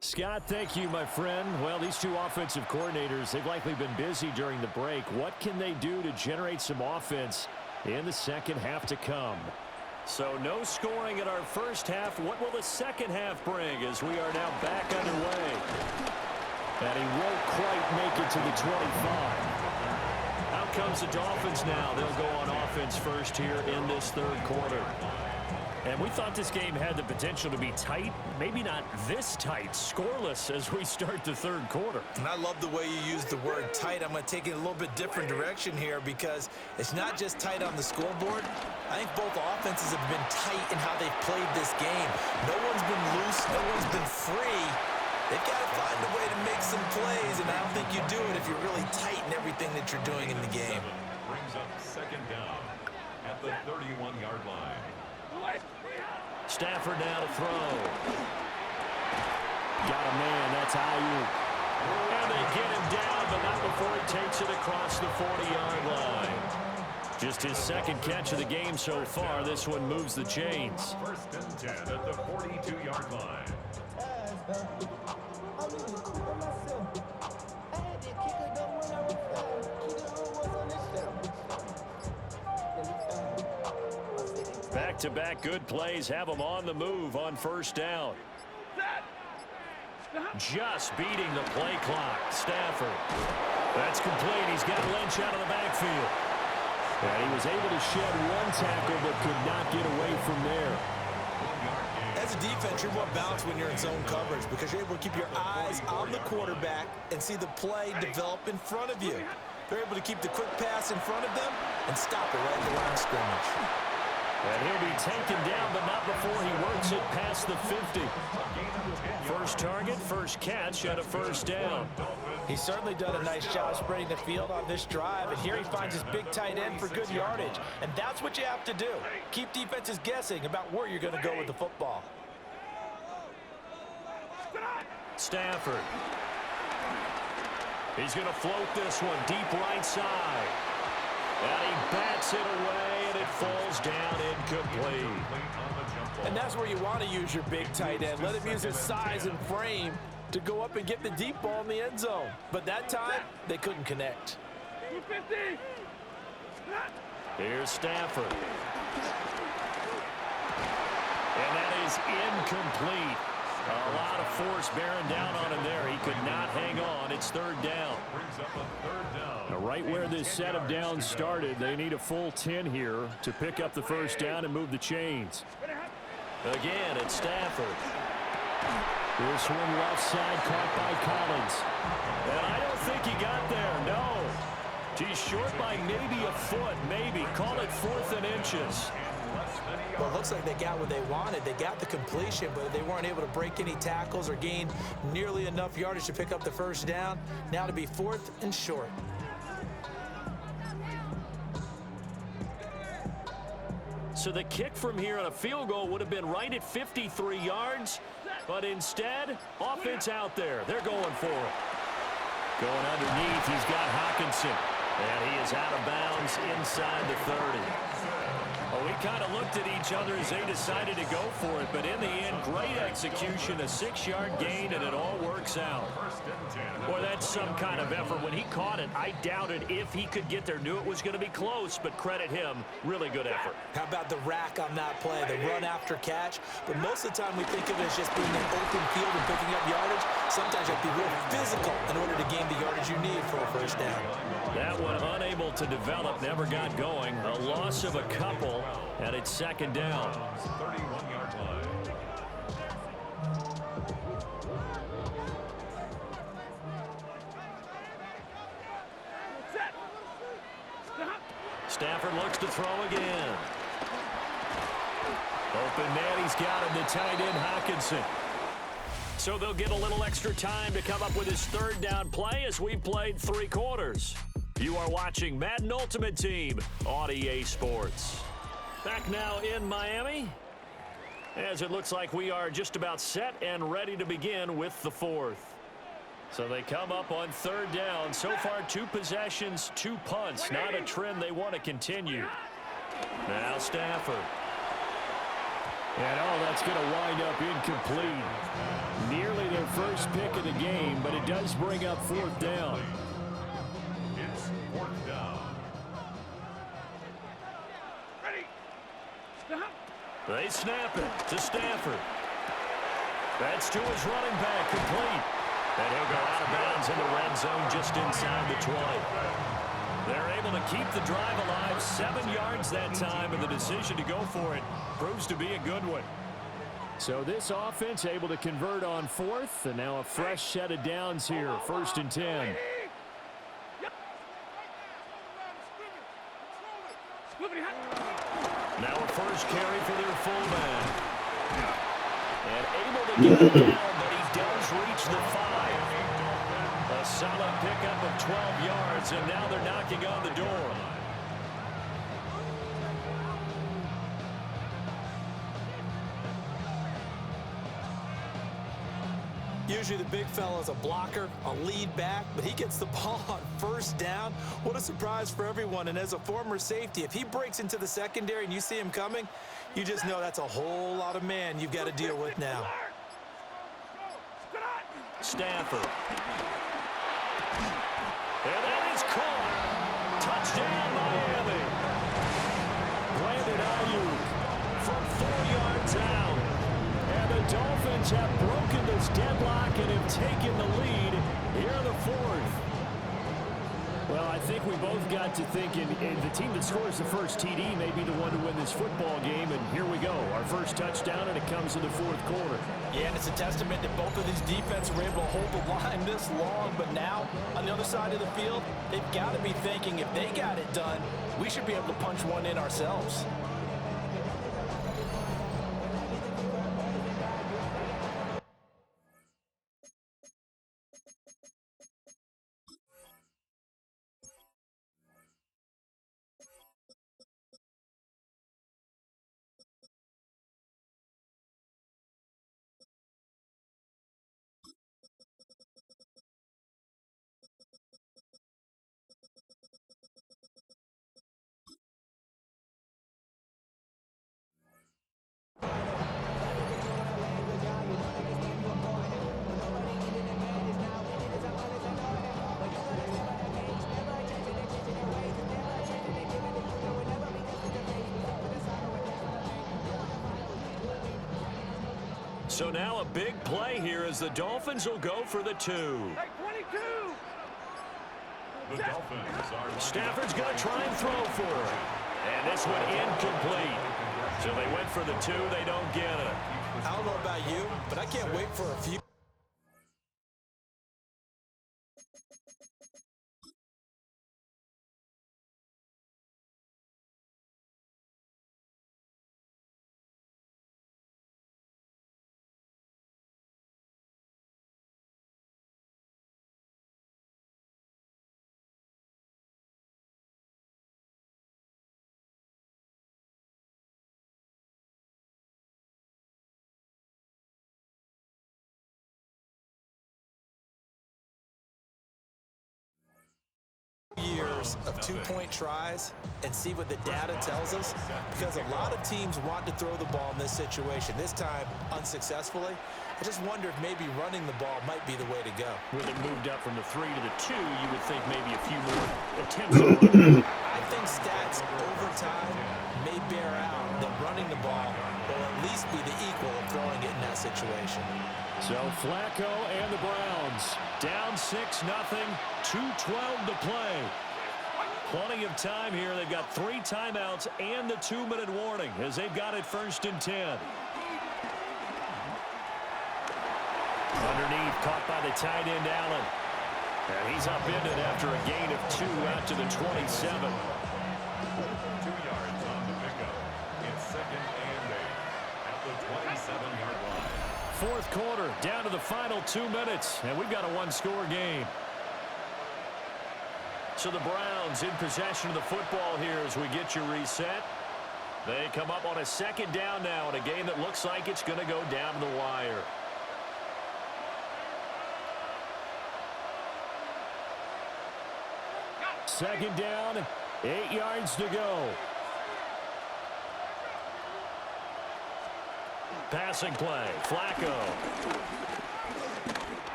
Scott, thank you, my friend. Well, these two offensive coordinators, they've likely been busy during the break. What can they do to generate some offense in the second half to come? So no scoring in our first half. What will the second half bring as we are now back underway? And he won't quite make it to the 25. Out comes the Dolphins now. They'll go on offense first here in this third quarter. And we thought this game had the potential to be tight, maybe not this tight, scoreless as we start the third quarter. And I love the way you use the word tight. I'm going to take it a little bit different direction here because it's not just tight on the scoreboard. I think both offenses have been tight in how they've played this game. No one's been loose. No one's been free. They've got to find a way to make some plays, and I don't think you do it if you're really tight in everything that you're doing in the game. Brings up second down at the 31-yard line. Stafford now to throw. Got a man. That's Ayuk. And they get him down, but not before he takes it across the 40-yard line. Just his second catch of the game so far. This one moves the chains. First and 10 at the 42-yard line. Back-to-back good plays have them on the move on first down. Just beating the play clock. Stafford. That's complete. He's got Lynch out of the backfield. And he was able to shed one tackle but could not get away from there. As a defense, you're more balanced when you're in zone coverage because you're able to keep your eyes on the quarterback and see the play develop in front of you. They're able to keep the quick pass in front of them and stop it right at the line of scrimmage. And he'll be taken down, but not before he works it past the 50. First target, first catch, and a first down. He's certainly done a nice job spreading the field on this drive, and here he finds his big tight end for good yardage. And that's what you have to do. Keep defenses guessing about where you're going to go with the football. Stafford. He's going to float this one deep right side. And he bats it away, and it falls down incomplete. And that's where you want to use your big tight end. Let him use his size and frame to go up and get the deep ball in the end zone. But that time, they couldn't connect. Here's Stafford. And that is incomplete. A lot of force bearing down on him there. He could not hang on. It's third down. Brings up a third down. Now, right where this set of downs started, they need a full 10 here to pick up the first down and move the chains. Again, it's Stafford. This one left side caught by Collins. And I don't think he got there, no. He's short by maybe a foot, maybe. Call it 4th and inches. Well, it looks like they got what they wanted. They got the completion, but they weren't able to break any tackles or gain nearly enough yardage to pick up the first down. Now to be 4th and short. So the kick from here on a field goal would have been right at 53 yards, but instead, offense out there. They're going for it. Going underneath, he's got Hockenson, and he is out of bounds inside the 30. Well, we kind of looked at each other as they decided to go for it, but in the end, great execution, a 6-yard gain, and it all works out. Boy, that's some kind of effort. When he caught it, I doubted if he could get there. Knew it was going to be close, but credit him. Really good effort. How about the rack on that play, the run after catch? But most of the time we think of it as just being an open field and picking up yardage. Sometimes you have to be real physical in order to gain the yardage you need for a first down. That one unable to develop, never got going. A loss of a couple, and it's second down. 31-yard line. Stafford looks to throw again. Open man, he's got him, the tight end Hockenson. So they'll get a little extra time to come up with his third down play as we've played 3 quarters. You are watching Madden Ultimate Team on EA Sports. Back now in Miami, as it looks like we are just about set and ready to begin with the 4th. So they come up on third down. So far, 2 possessions, 2 punts. Not a trend they want to continue. Now Stafford. And, oh, that's going to wind up incomplete. Nearly their first pick of the game, but it does bring up fourth down. It's fourth down. They snap it to Stafford. That's to his running back, complete. And he'll go out of bounds in the red zone just inside the 20. They're able to keep the drive alive, 7 yards that time, and the decision to go for it proves to be a good one. So this offense able to convert on fourth, and now a fresh set of downs here, 1st and 10. Now a first carry for their fullback. And able to get it down, but he does reach the 5. A solid pickup of 12 yards, and now they're knocking on the door. Usually the big fella's a blocker, a lead back, but he gets the ball on first down. What a surprise for everyone. And as a former safety, if he breaks into the secondary and you see him coming, you just know that's a whole lot of man you've got to deal with now. Stafford. And that is caught. Touchdown, Miami. Brandon Ayuk from 4 yards out. And the Dolphins have broken this deadlock and have taken the lead here in the 4th. Well, I think we both got to thinking the team that scores the first TD may be the one to win this football game, and here we go. Our first touchdown, and it comes in the 4th quarter. Yeah, and it's a testament that both of these defenses were able to hold the line this long, but now, on the other side of the field, they've got to be thinking if they got it done, we should be able to punch one in ourselves. So now a big play here as the Dolphins will go for the 2. The Dolphins are Stafford's going to try and throw for it. And this one incomplete. So they went for the 2. They don't get it. I don't know about you, but I can't wait for a few. Years of 2-point tries and see what the data tells us, because a lot of teams want to throw the ball in this situation, this time unsuccessfully. I just wonder if maybe running the ball might be the way to go. With it moved up from the 3 to the 2, you would think maybe a few more attempts on it. I think stats over time may bear out that running the ball will at least be the equal of throwing it in that situation. So Flacco and the Browns down 6-0, 2:12 to play. Plenty of time here. They've got 3 timeouts and the 2-minute warning as they've got it 1st and 10. Underneath, caught by the tight end, Allen. And he's upended after a gain of 2 out to the 27. 2 yards on the pickup. It's 2nd and 8 at the 27-yard line. 4th quarter, down to the final 2 minutes, and we've got a 1-score game. So the Browns in possession of the football here as we get you reset. They come up on a 2nd down now in a game that looks like it's going to go down to the wire. Second down, 8 yards to go. Passing play, Flacco.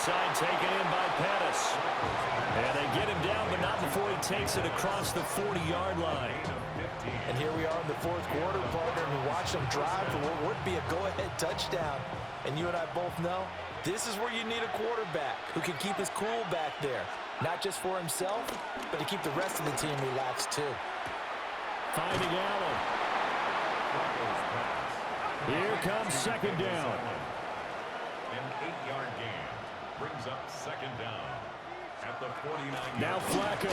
side taken in by Pettis. And they get him down, but not before he takes it across the 40-yard line. And here we are in the fourth quarter, partner, and we watch them drive for what would be a go-ahead touchdown. And you and I both know this is where you need a quarterback who can keep his cool back there. Not just for himself, but to keep the rest of the team relaxed too. Finding Allen. Here comes second down. An 8-yard gain brings up second down at the 49. Now Flacco.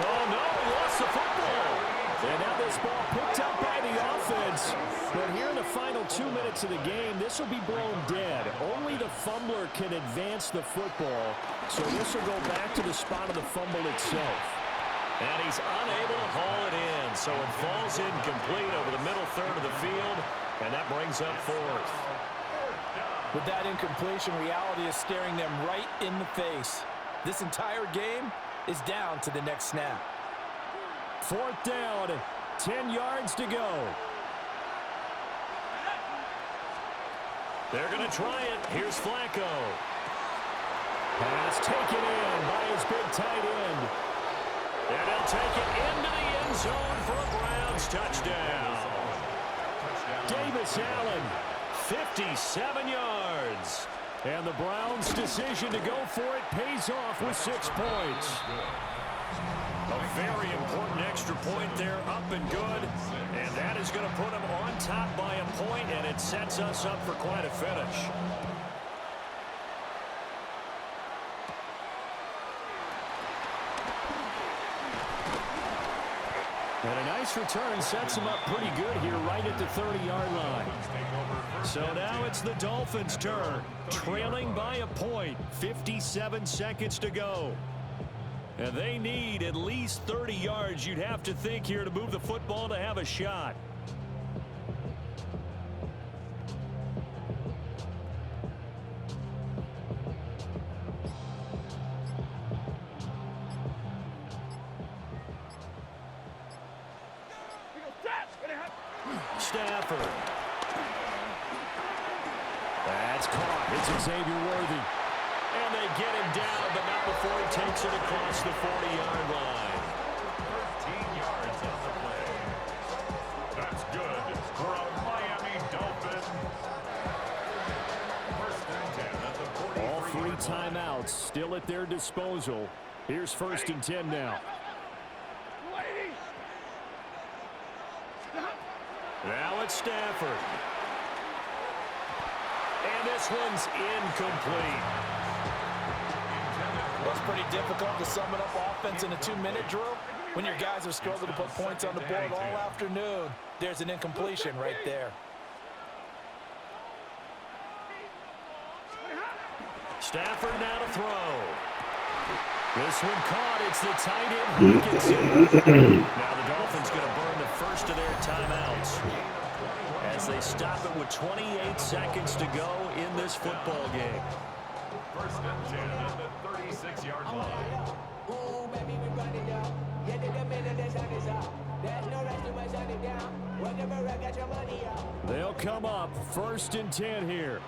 Oh no, he lost the football. And now this ball picked up by the offense. But here in the final 2 minutes of the game, this will be blown dead. Only the fumbler can advance the football. So this will go back to the spot of the fumble itself. And he's unable to haul it in. So it falls incomplete over the middle third of the field. And that brings up fourth. With that incompletion, reality is staring them right in the face. This entire game is down to the next snap. Fourth down, 10 yards to go. They're going to try it. Here's Flacco. Pass taken in by his big tight end. And he'll take it into the end zone for a Browns touchdown. Davis Allen, 57 yards. And the Browns' decision to go for it pays off with 6 points. A very important extra point there, up and good. And that is going to put them on top by a point, and it sets us up for quite a finish. And a nice return sets them up pretty good here right at the 30-yard line. So now it's the Dolphins' turn, trailing by a point, 57 seconds to go. And they need at least 30 yards, you'd have to think, here to move the football to have a shot. Stafford. That's caught. It's Xavier Worthy. And they get him down, but not before he takes it across the 40-yard line. 13 yards on the play. That's good for a Miami Dolphin. First and 10 at the 43. All 3 timeouts still at their disposal. Here's first and 10 now. Now it's Stafford. And this one's incomplete. Well, it's pretty difficult to sum it up offense in a 2-minute drill when your guys have struggled to put points on the board all afternoon. There's an incompletion right there. Stafford now to throw. This one caught. It's the tight end Hawkinson. Now the Dolphins going to burn the first of their timeouts as they stop it with 28 seconds to go in this football game. First and 10 at the 36-yard line. They'll come up first and 10 here.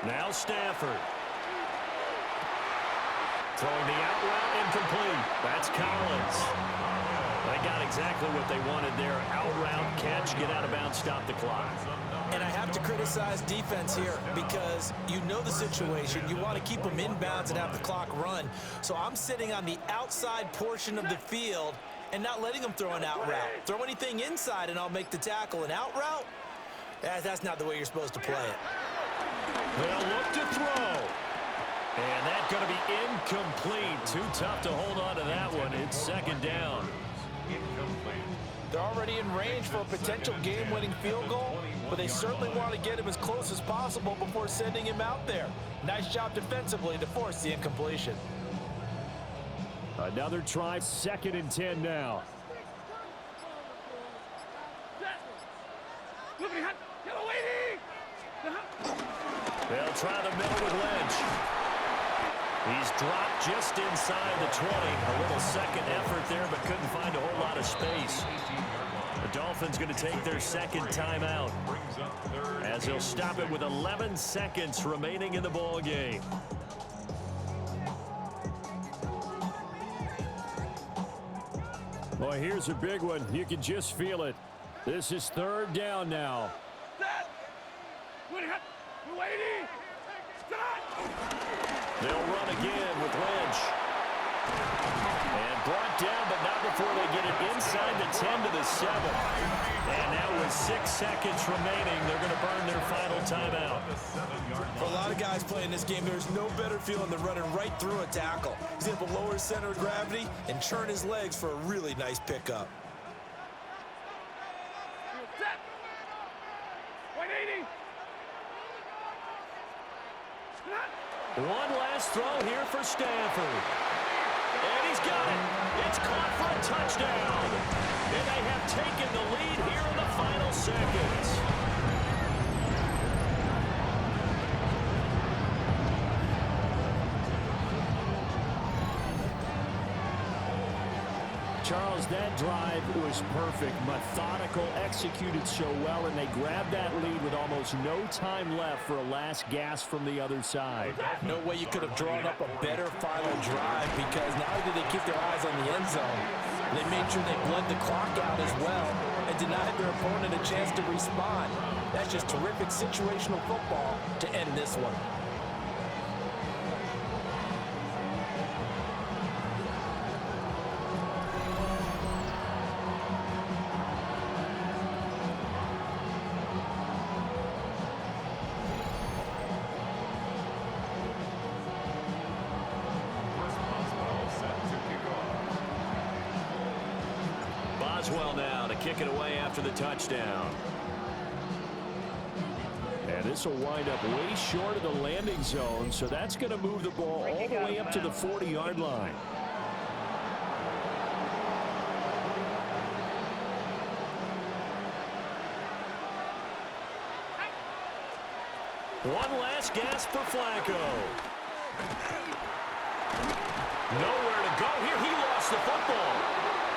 Now Stafford. Throwing the out route incomplete. That's Collins. They got exactly what they wanted there. Out route, catch, get out of bounds, stop the clock. And I have to criticize defense here because you know the situation. You want to keep them inbounds and have the clock run. So I'm sitting on the outside portion of the field and not letting them throw an out route. Throw anything inside and I'll make the tackle. An out route? That's not the way you're supposed to play it. They'll look to throw. And that's going to be incomplete. Too tough to hold on to that one. It's second down. Incomplete. They're already in range for a potential game-winning field goal, but they certainly want to get him as close as possible before sending him out there. Nice job defensively to force the incompletion. Another try, second and 10 now. They'll try the middle with Lynch. He's dropped just inside the 20. A little second effort there, but couldn't find a whole lot of space. Dolphins going to take their second timeout, as they'll stop it with 11 seconds remaining in the ball game. Boy, here's a big one. You can just feel it. This is third down now. They'll run again with Lynch. And brought down, but not before they get it inside the 10 to the 7. And now with 6 seconds remaining, they're going to burn their final timeout. For a lot of guys playing this game, there's no better feeling than running right through a tackle. He's able to lower his center of gravity and churn his legs for a really nice pickup. One last throw here for Stanford. And he's got it. It's caught for a touchdown. And they have taken the lead here in the final seconds. Charles, that drive was perfect, methodical, executed so well, and they grabbed that lead with almost no time left for a last gasp from the other side. No way you could have drawn up a better final drive, because not only did they keep their eyes on the end zone, they made sure they bled the clock out as well and denied their opponent a chance to respond. That's just terrific situational football to end this one. Boswell now to kick it away after the touchdown. And this will wind up way short of the landing zone, so that's going to move the ball all the way up to the 40-yard line. One last gasp for Flacco. Nowhere to go here. He lost the football.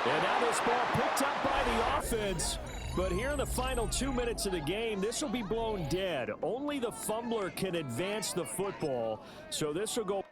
And now this ball picked up by the offense. But here in the final 2 minutes of the game, this will be blown dead. Only the fumbler can advance the football. So this will go.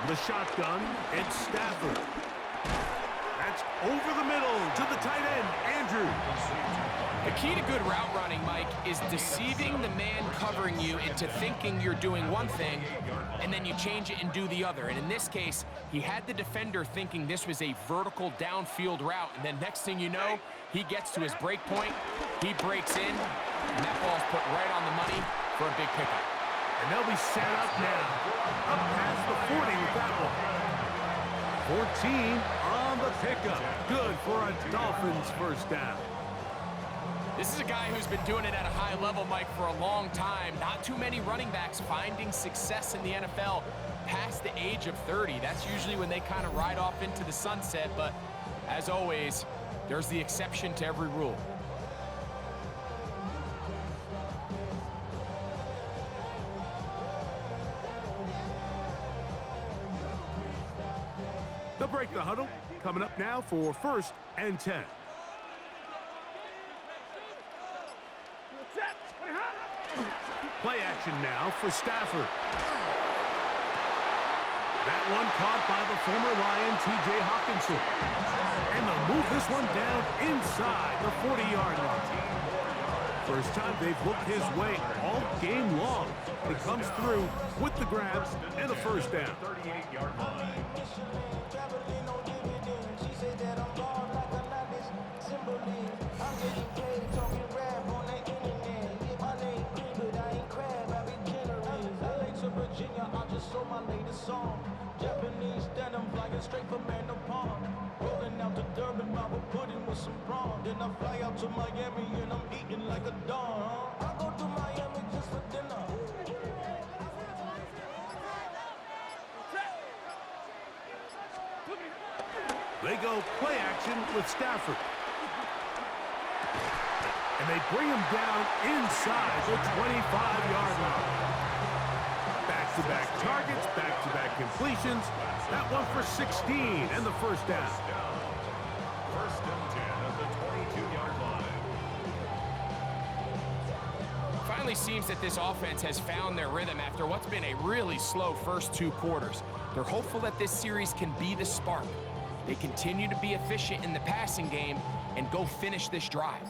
From the shotgun, it's Stafford. That's over the middle to the tight end, Andrews. The key to good route running, Mike, is deceiving the man covering you into thinking you're doing one thing, and then you change it and do the other. And in this case, he had the defender thinking this was a vertical downfield route, and then next thing you know, he gets to his break point, he breaks in, and that ball's put right on the money for a big pickup. And they'll be set up now. Up past the 40 with that one. 14 on the pickup. Good for a Dolphins first down. This is a guy who's been doing it at a high level, Mike, for a long time. Not too many running backs finding success in the NFL past the age of 30. That's usually when they kind of ride off into the sunset, but as always, there's the exception to every rule. They'll break the huddle. Coming up now for 1st and 10. Play action now for Stafford. That one caught by the former Lion, T.J. Hawkinson. And they'll move this one down inside the 40-yard line. First time they've looked his way all game long. He comes through with the grabs and a first down. 38-yard line. She said that I'm gone like a lattice. Simply, I'm getting paid, talking straight from Manapon. Rolling out to Durban, Bible pudding with some prawn. Then I fly out to Miami and I'm eating like a don. I go to Miami just for dinner. They go play action with Stafford. And they bring him down inside the 25-yard line. Back-to-back targets, back-to-back completions. That one for 16 and the first down. First and 10 at the 22-yard line. Finally seems that this offense has found their rhythm after what's been a really slow first 2 quarters. They're hopeful that this series can be the spark. They continue to be efficient in the passing game and go finish this drive.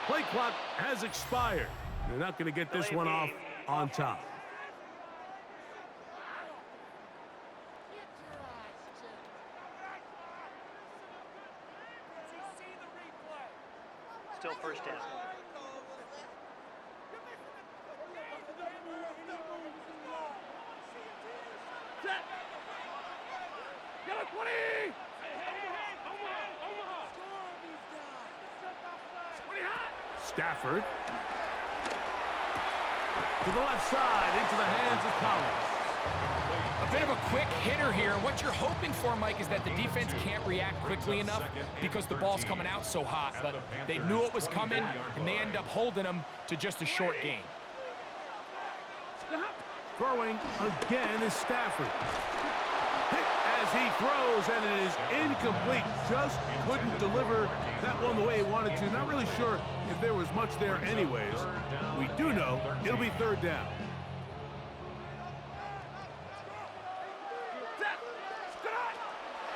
Play clock has expired. They're not going to get this one off on top. Still first down. Stafford. To the left side, into the hands of Collins. A bit of a quick hitter here. What you're hoping for, Mike, is that the defense can't react quickly enough because the ball's coming out so hot. But they knew it was coming, and they end up holding them to just a short gain. Throwing again is Stafford. Hit as he throws, and it is incomplete. Just couldn't deliver that one the way he wanted to. Not really sure if there was much there anyways. We do know it'll be third down.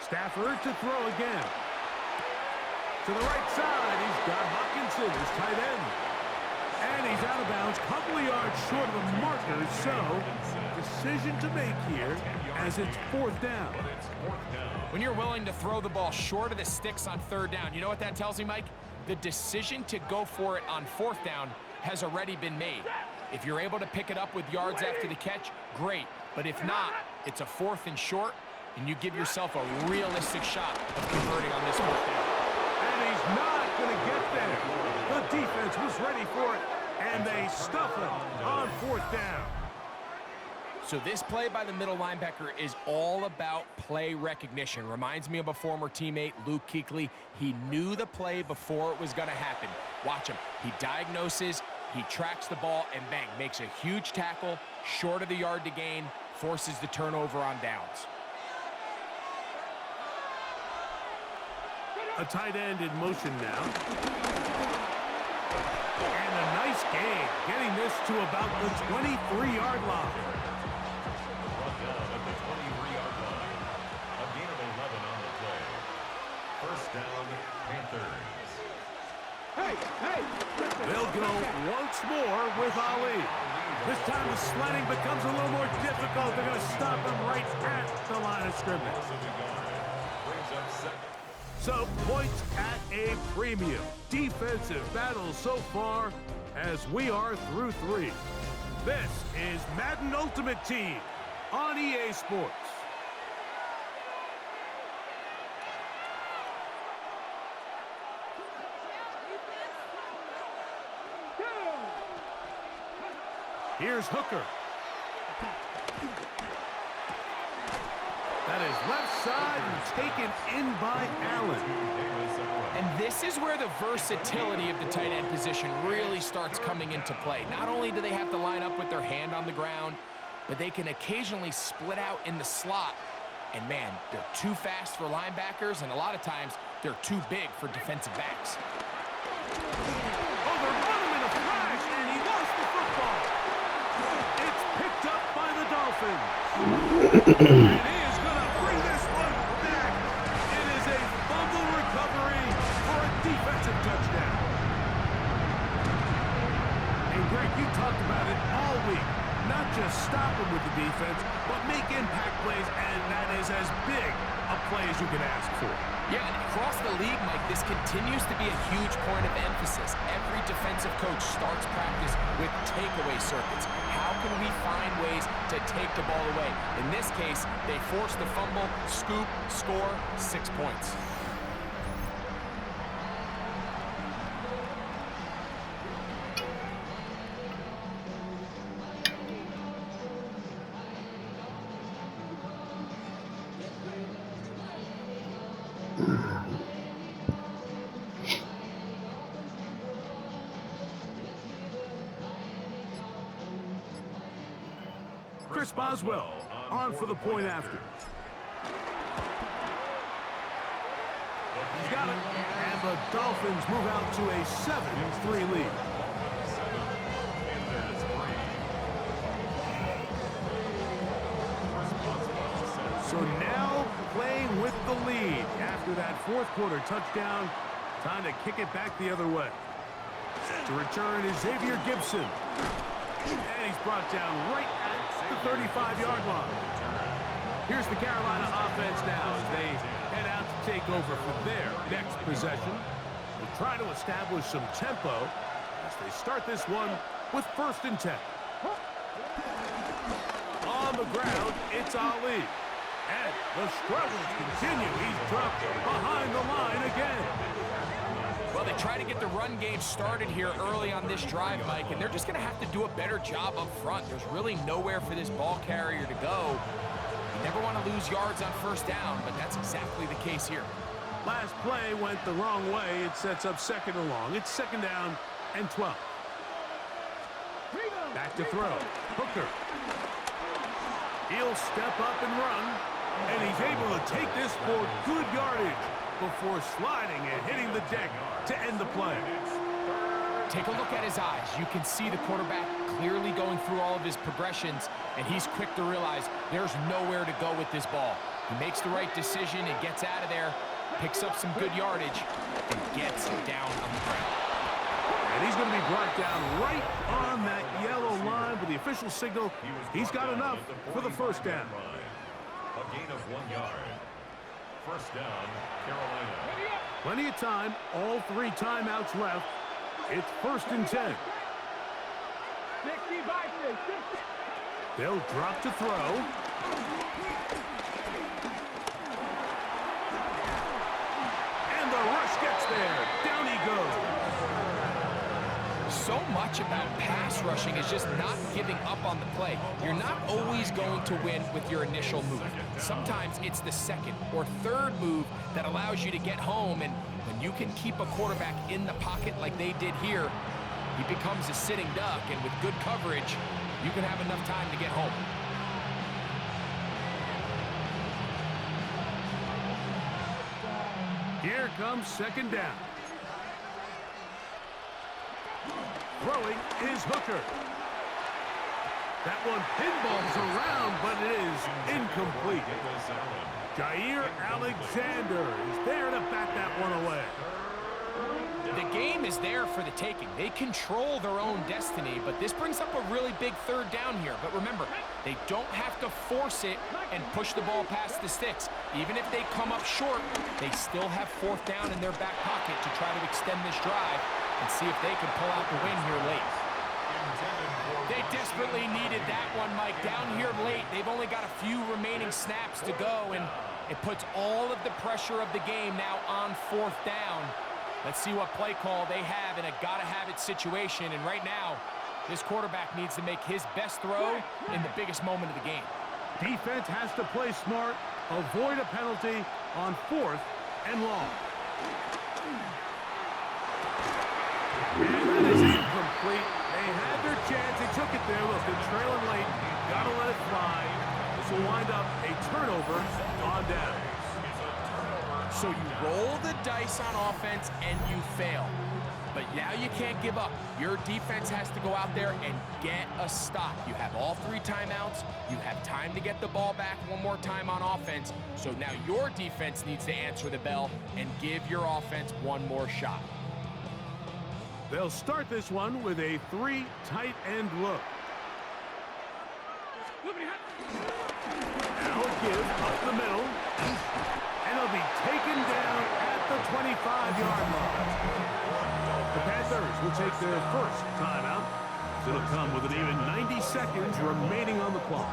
Stafford to throw again. To the right side, he's got Hockenson, his tight end. And he's out of bounds, couple of yards short of the marker, so decision to make here as it's fourth down. When you're willing to throw the ball short of the sticks on third down, you know what that tells me, Mike? The decision to go for it on fourth down has already been made. If you're able to pick it up with yards after the catch, great. But if not, it's a fourth and short, and you give yourself a realistic shot of converting on this fourth down. And he's not going to get there. The defense was ready for it, and they stuff him on fourth down. So this play by the middle linebacker is all about play recognition. Reminds me of a former teammate, Luke Kuechly. He knew the play before it was going to happen. Watch him. He diagnoses, he tracks the ball, and bang, makes a huge tackle, short of the yard to gain, forces the turnover on downs. A tight end in motion now. And a nice gain, getting this to about the 23-yard line. Brought down at the 23-yard line. A gain of 11 on the play. First down, Panthers. They'll go once more with Ali. This time the sledding becomes a little more difficult. They're going to stop him right at the line of scrimmage. Brings up second. So points at a premium. Defensive battle so far as we are through 3. This is Madden Ultimate Team on EA Sports. Here's Hooker. That is left side and taken in by Allen. And this is where the versatility of the tight end position really starts coming into play. Not only do they have to line up with their hand on the ground, but they can occasionally split out in the slot. And man, they're too fast for linebackers, and a lot of times they're too big for defensive backs. Oh, they're running in a flash, and he lost the football. It's picked up by the Dolphins. And he is going to bring this one back. It is a fumble recovery for a defensive touchdown. And Greg, you talked about it all week. Not just stop him with the defense, but make impact plays, and that is as big a play as you can ask for. Yeah, and across the league, Mike, this continues to be a huge point of emphasis. Every defensive coach starts practice with takeaway circuits. How can we find ways to take the ball away? In this case, they force the fumble, scoop, score, 6 points. Chris Boswell on for the point after. He's got it. And the Dolphins move out to a 7-3 lead. So now playing with the lead after that fourth quarter touchdown. Time to kick it back the other way. To return is Xavier Gibson. And he's brought down right at the 35-yard line. Here's the Carolina offense now as they head out to take over for their next possession. They'll try to establish some tempo as they start this one with 1st and 10. On the ground, it's Ali. And the struggles continue. He's dropped behind the line again. Well, they try to get the run game started here early on this drive, Mike, and they're just going to have to do a better job up front. There's really nowhere for this ball carrier to go. You never want to lose yards on 1st down, but that's exactly the case here. Last play went the wrong way. It sets up 2nd and long. It's 2nd down and 12. Back to throw. Hooker. He'll step up and run, and he's able to take this for good yardage before sliding and hitting the deck to end the play. Take a look at his eyes. You can see the quarterback clearly going through all of his progressions, and he's quick to realize there's nowhere to go with this ball. He makes the right decision and gets out of there, picks up some good yardage, and gets down on the ground. And he's going to be brought down right on that yellow line with the official signal. He's got enough for the 1st down. A gain of 1 yard. 1st down, Carolina. Plenty of time. All 3 timeouts left. It's 1st and 10. They'll drop to throw. And the rush gets there. Down he goes. So much about pass rushing is just not giving up on the play. You're not always going to win with your initial move. Sometimes it's the 2nd or 3rd move that allows you to get home, and when you can keep a quarterback in the pocket like they did here, he becomes a sitting duck, and with good coverage, you can have enough time to get home. Here comes 2nd down. Throwing is Hooker. That one pinballs around, but it is incomplete. Jair Alexander is there to bat that one away. The game is there for the taking. They control their own destiny, but this brings up a really big 3rd down here. But remember, they don't have to force it and push the ball past the sticks. Even if they come up short, they still have 4th down in their back pocket to try to extend this drive and see if they can pull out the win here late. They desperately needed that one, Mike. Down here late, they've only got a few remaining snaps to go, and it puts all of the pressure of the game now on 4th down. Let's see what play call they have in a gotta-have-it situation, and right now, this quarterback needs to make his best throw in the biggest moment of the game. Defense has to play smart, avoid a penalty on 4th and long. And that is incomplete. They had their chance. They took it there. Look, they're trailing late. Got to let it fly. This will wind up a turnover on down. So you roll the dice on offense and you fail. But now you can't give up. Your defense has to go out there and get a stop. You have all 3 timeouts. You have time to get the ball back one more time on offense. So now your defense needs to answer the bell and give your offense one more shot. They'll start this one with a 3 tight end look. Now a give up the middle. And he'll be taken down at the 25-yard line. The Panthers will take their first timeout. It'll come with an even 90 seconds remaining on the clock.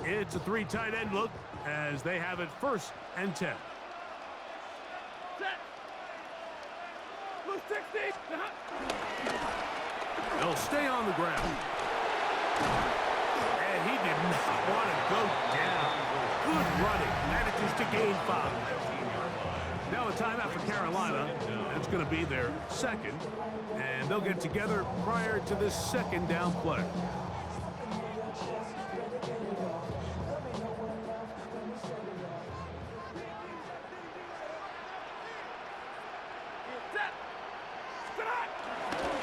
It's a 3 tight end look as they have it 1st and 10. They'll stay on the ground. And he did not want to go down. Good running. Manages to gain 5. Now a timeout for Carolina. It's going to be their second. And they'll get together prior to this second down play.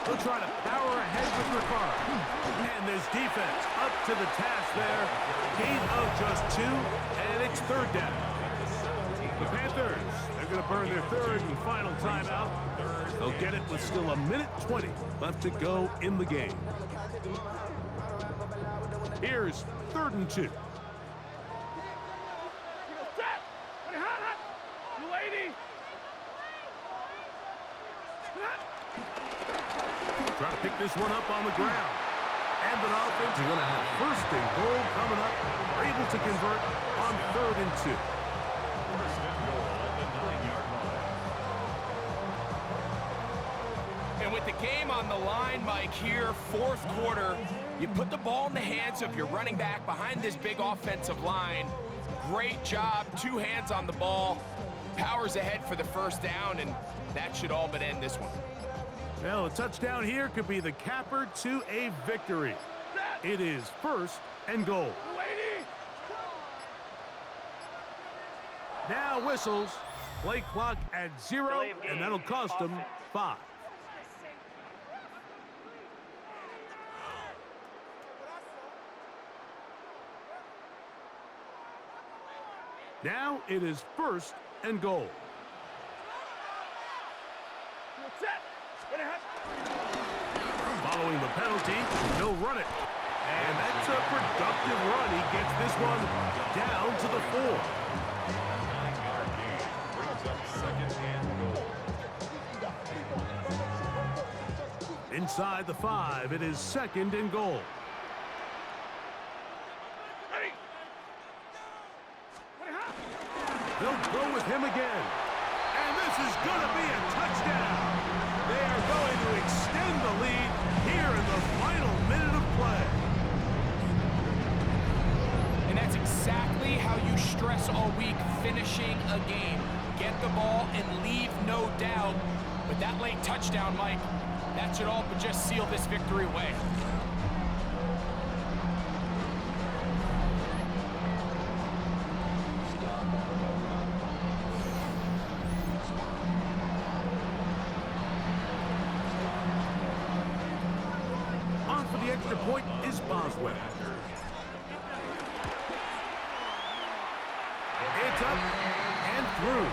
They'll try to power ahead with Ricard. And this defense up to the task there. Gain of just 2, and it's 3rd down. The Panthers, they're going to burn their 3rd and final timeout. They'll get it with still 1:20 left to go in the game. Here's 3rd and 2. Try to pick this one up on the ground. And an offense is going to have 1st and goal coming up. They're able to convert on 3rd and 2. First and goal at the 9-yard line. And with the game on the line, Mike, here, 4th quarter, you put the ball in the hands of your running back behind this big offensive line. Great job, 2 hands on the ball. Powers ahead for the 1st down, and that should all but end this one. Well, a touchdown here could be the capper to a victory. It is 1st and goal. Now whistles. Play clock at 0, and that'll cost them 5. Now it is 1st and goal. Following the penalty, he'll run it. And that's a productive run. He gets this one down to the 4. 9-yard gain brings up 2nd and goal. Inside the 5, it is 2nd and goal. They'll go with him again. And this is going to be a touchdown. They are going to extend the lead here in the final minute of play. And that's exactly how you stress all week, finishing a game. Get the ball and leave no doubt. With that late touchdown, Mike, that should all but just seal this victory away. The extra point is Boswell. It's up and through.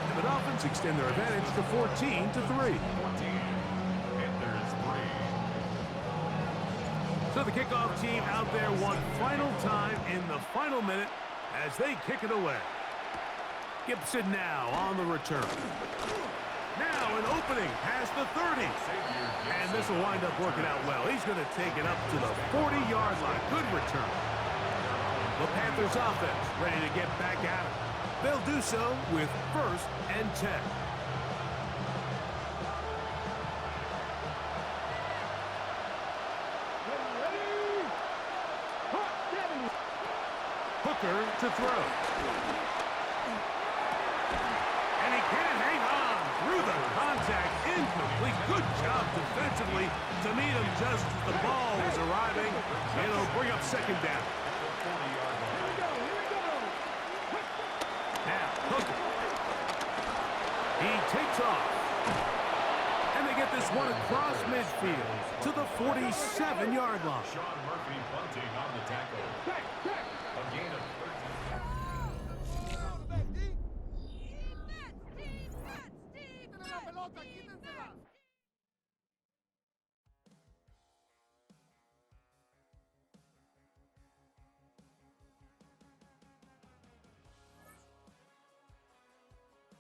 And the Dolphins extend their advantage to 14-3. So the kickoff team out there one final time in the final minute as they kick it away. Gibson now on the return. Now an opening past the 30. And this will wind up working out well. He's going to take it up to the 40-yard line. Good return. The Panthers offense ready to get back at it. They'll do so with 1st and 10. Hooker to throw. And he can't hang on through the contact. Incomplete. Good job defensively to meet him just as the ball was arriving. And it'll bring up 2nd down. Now, Hooker. He takes off. And they get this one across midfield to the 47-yard line. Sean Murphy bunting on the tackle. ataque